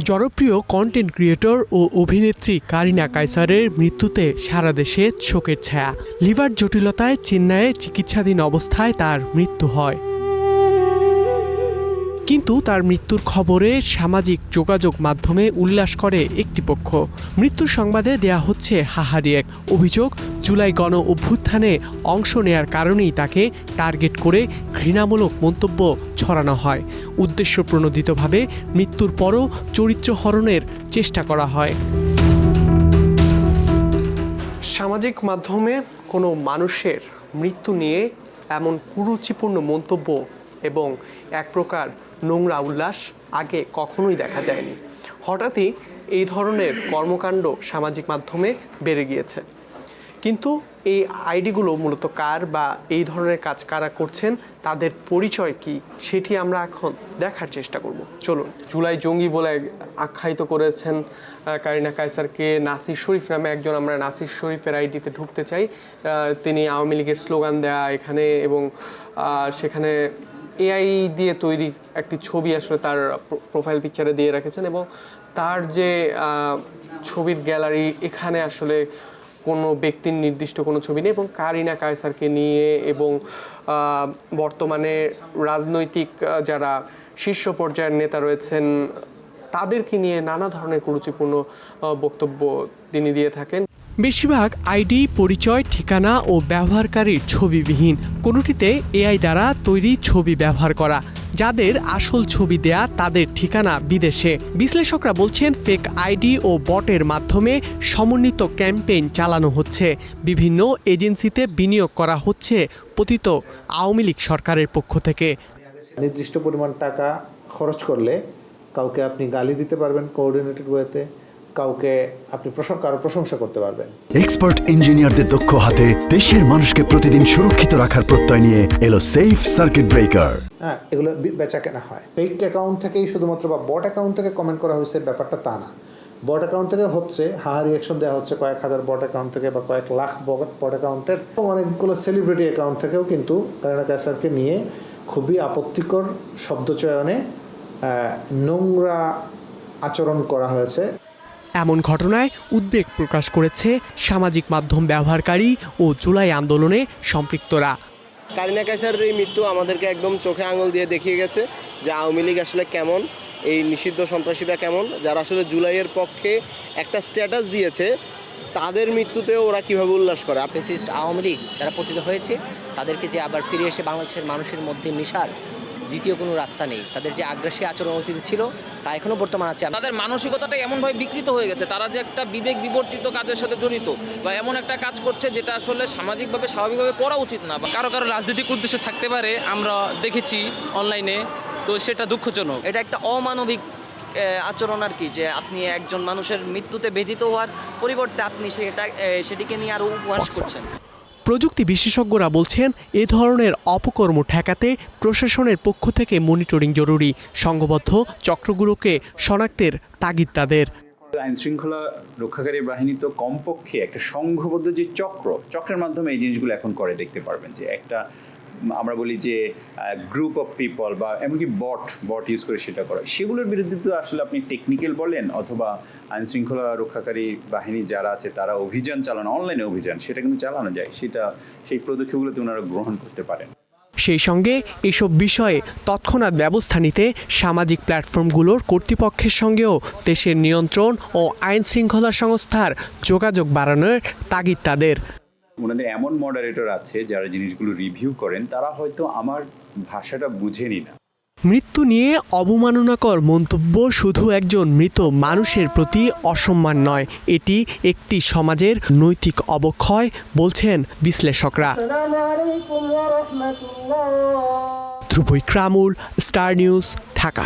জনপ্রিয় content creator ও অভিনেত্রী কারিনা কায়সারের মৃত্যুতে সারা দেশে শোকের ছায়া। লিভার জটিলতায় চেন্নাইয়ে চিকিৎসাধীন অবস্থায় তার মৃত্যু হয়। কিন্তু তার মৃত্যুর খবরে সামাজিক যোগাযোগ মাধ্যমে উল্লাস করে একটি পক্ষ। মৃত্যুর সংবাদে দেয়া হচ্ছে হাহারি এক অভিযোগ, জুলাই গণ অভ্যুত্থানে অংশ নেয়ার কারণেই তাকে টার্গেট করে ঘৃণামূলক মন্তব্য ছড়ানো হয়। উদ্দেশ্যপ্রণোদিতভাবে মৃত্যুর পরও চরিত্র হরণের চেষ্টা করা হয়। সামাজিক মাধ্যমে কোনো মানুষের মৃত্যু নিয়ে এমন কুরুচিপূর্ণ মন্তব্য এবং এক প্রকার নোংরা উল্লাস আগে কখনোই দেখা যায়নি। হঠাৎই এই ধরনের কর্মকাণ্ড সামাজিক মাধ্যমে বেড়ে গিয়েছে। কিন্তু এই আইডিগুলো মূলত কার বা এই ধরনের কাজ কারা করছেন, তাদের পরিচয় কি, সেটি আমরা এখন দেখার চেষ্টা করব। চলুন। জুলাই জঙ্গি বলে আখ্যায়িত করেছেন কারিনা কায়সারকে নাসির শরীফ নামে একজন। আমরা নাসির শরীফের আইডিতে ঢুকতে চাই। তিনি আওয়ামী লীগের স্লোগান দেয়া এখানে এবং সেখানে এআই দিয়ে তৈরি একটি ছবি আসলে তার প্রোফাইল পিকচারে দিয়ে রেখেছেন এবং তার যে ছবির গ্যালারি, এখানে আসলে কোনো ব্যক্তির নির্দিষ্ট কোনো ছবি নেই এবং কারিনা কায়সারকে নিয়ে এবং বর্তমানে রাজনৈতিক যারা শীর্ষ পর্যায়ের নেতা রয়েছেন তাদেরকে নিয়ে নানা ধরনের কুরুচিপূর্ণ বক্তব্য তিনি দিয়ে থাকেন। বেশিরভাগ আইডি পরিচয়, ঠিকানা ও ব্যবহারকারীর ছবিবিহীন, কোনোটিতে এআই দ্বারা তৈরি ছবি ব্যবহার করা। যাদের আসল ছবি দেয়া তাদের ঠিকানা বিদেশে। বিশ্লেষকরা বলছেন ফেক আইডি ও বটের মাধ্যমে সমন্বিত ক্যাম্পেইন চালানো হচ্ছে। বিভিন্ন এজেন্সিতে বিনিয়োগ করা হচ্ছে পতিত আওয়ামী লীগ সরকারের পক্ষ থেকে। নির্দিষ্ট পরিমাণ টাকা খরচ করলে কাউকে আপনি গালি দিতে পারবেন কোঅর্ডিনেটেড ওয়েতে, কাউকে আপনি কারো প্রশংসা করতে পারবেন। এক্সপার্ট ইঞ্জিনিয়ারদের দক্ষ হাতে দেশের মানুষকে প্রতিদিন সুরক্ষিত রাখার প্রত্যয় নিয়ে এলো সেফ সার্কিট ব্রেকার। হ্যাঁ, এগুলো বেচা কেনা হয়। ফেক অ্যাকাউন্ট থেকেই শুধুমাত্র বা বট অ্যাকাউন্ট থেকে কমেন্ট করা হয়েছে ব্যাপারটা তা না। বট অ্যাকাউন্ট থেকে হচ্ছে হাহারি অ্যাকশন দেওয়া হচ্ছে কয়েক হাজার বট অ্যাকাউন্ট থেকে বা কয়েক লাখ বট অ্যাকাউন্টের এবং অনেকগুলো সেলিব্রিটি অ্যাকাউন্ট থেকেও কিন্তু কারিনা কায়সারকে নিয়ে খুবই আপত্তিকর শব্দচয়নে নোংরা আচরণ করা হয়েছে। এমন ঘটনায় উদ্বেগ প্রকাশ করেছে সামাজিক মাধ্যম ব্যবহারকারী ও জুলাই আন্দোলনে সম্পৃক্তরা। কারিনা কায়সারের এই মৃত্যু আমাদেরকে একদম চোখে আঙুল দিয়ে দেখিয়ে গেছে যে আওয়ামী লীগ আসলে কেমন, এই নিষিদ্ধ সন্ত্রাসীরা কেমন, যারা আসলে জুলাইয়ের পক্ষে একটা স্ট্যাটাস দিয়েছে তাদের মৃত্যুতেও ওরা কীভাবে উল্লাস করে। ফ্যাসিস্ট আওয়ামী লীগ যারা পতিত হয়েছে তাদেরকে যে আবার ফিরে এসে বাংলাদেশের মানুষের মধ্যে মিশার দ্বিতীয় কোনো রাস্তা নেই। তাদের যে আগ্রাসী আচরণ অতীতে ছিল তা এখনও বর্তমান আছে। তাদের মানসিকতাটা এমনভাবে বিকৃত হয়ে গেছে, তারা যে একটা বিবেক বিবর্জিত কাজের সাথে জড়িত বা এমন একটা কাজ করছে যেটা আসলে সামাজিকভাবে স্বাভাবিকভাবে করা উচিত না। কারো কারো রাজনৈতিক উদ্দেশ্য থাকতে পারে, আমরা দেখেছি অনলাইনে, তো সেটা দুঃখজনক। এটা একটা অমানবিক আচরণ আর কি, যে আপনি একজন মানুষের মৃত্যুতে ব্যথিত হওয়ার পরিবর্তে আপনি সেটিকে নিয়ে আরও উপহাস করছেন। প্রযুক্তি বিশেষজ্ঞরা বলছেন এ ধরনের অপকর্ম ঠেকাতে প্রশাসনের পক্ষ থেকে মনিটরিং জরুরি। সংঘবদ্ধ চক্রগুলোকে শনাক্তের তাগিদ তাদের। আইনশৃঙ্খলা রক্ষাকারী বাহিনী তো কমপক্ষে একটা সংঘবদ্ধ যে চক্রের মাধ্যমে এই জিনিসগুলো এখন করে দেখতে পারবেন, যে একটা আমরা বলি যে গ্রুপ অফ পিপল বা এমনকি বট ইউজ করে সেটা করা, সেগুলোর বিরুদ্ধে তো আসলে আপনি টেকনিক্যাল বলেন অথবা আইনশৃঙ্খলা রক্ষাকারী বাহিনী যারা আছে তারা অভিযান চালানো, অনলাইনে অভিযান, সেটা কিন্তু চালানো যায়। সেই পদক্ষেপগুলোতে ওনারা গ্রহণ করতে পারেন। সেই সঙ্গে এসব বিষয়ে তৎক্ষণাৎ ব্যবস্থা নিতে সামাজিক প্ল্যাটফর্মগুলোর কর্তৃপক্ষের সঙ্গেও দেশের নিয়ন্ত্রণ ও আইন শৃঙ্খলা সংস্থার যোগাযোগ বাড়ানোর তাগিদ তাদের। ওনাদের এমন মডারেটর আছে যারা জিনিসগুলো রিভিউ করেন, তারা হয়তো আমার ভাষাটা বুঝেনি না। মৃত্যু নিয়ে অবমাননাকর মন্তব্য শুধু একজন মৃত মানুষের প্রতি অসম্মান নয়, এটি একটি সমাজের নৈতিক অবক্ষয় বলছেন বিশ্লেষকরা। ধ্রুব ইকরামুল, স্টার নিউজ, ঢাকা।